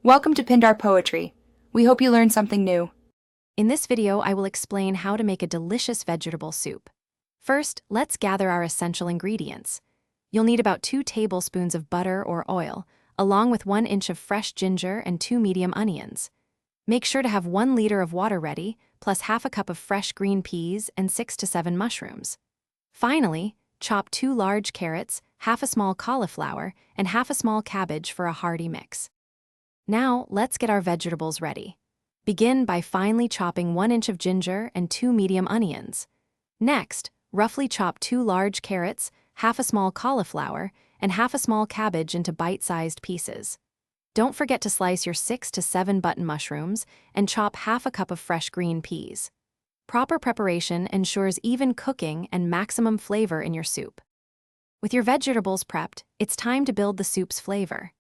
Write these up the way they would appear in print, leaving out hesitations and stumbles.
Welcome to Pindar Poetry. We hope you learned something new. In this video, I will explain how to make a delicious vegetable soup. First, let's gather our essential ingredients. You'll need about 2 tablespoons of butter or oil, along with 1 inch of fresh ginger and 2 medium onions. Make sure to have 1 liter of water ready, plus half a cup of fresh green peas and 6 to 7 mushrooms. Finally, chop 2 large carrots, half a small cauliflower, and half a small cabbage for a hearty mix. Now, let's get our vegetables ready. Begin by finely chopping 1 inch of ginger and 2 medium onions. Next, roughly chop 2 large carrots, half a small cauliflower, and half a small cabbage into bite-sized pieces. Don't forget to slice your 6 to 7 button mushrooms and chop half a cup of fresh green peas. Proper preparation ensures even cooking and maximum flavor in your soup. With your vegetables prepped, it's time to build the soup's flavor.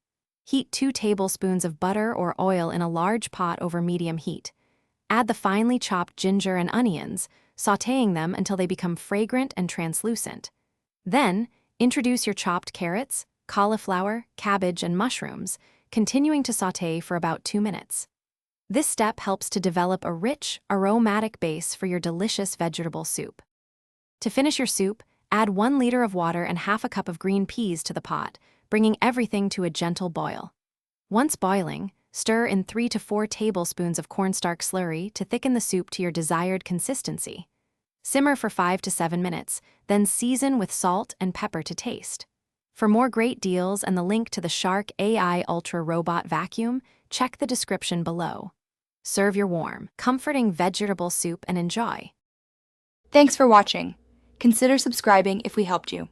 Heat 2 tablespoons of butter or oil in a large pot over medium heat. Add the finely chopped ginger and onions, sautéing them until they become fragrant and translucent. Then, introduce your chopped carrots, cauliflower, cabbage, and mushrooms, continuing to sauté for about 2 minutes. This step helps to develop a rich, aromatic base for your delicious vegetable soup. To finish your soup, add 1 liter of water and half a cup of green peas to the pot, bringing everything to a gentle boil. Once boiling, stir in 3 to 4 tablespoons of cornstarch slurry to thicken the soup to your desired consistency. Simmer for 5 to 7 minutes, then season with salt and pepper to taste. For more great deals and the link to the Shark AI Ultra Robot Vacuum, check the description below. Serve your warm, comforting vegetable soup and enjoy. Thanks for watching. Consider subscribing if we helped you.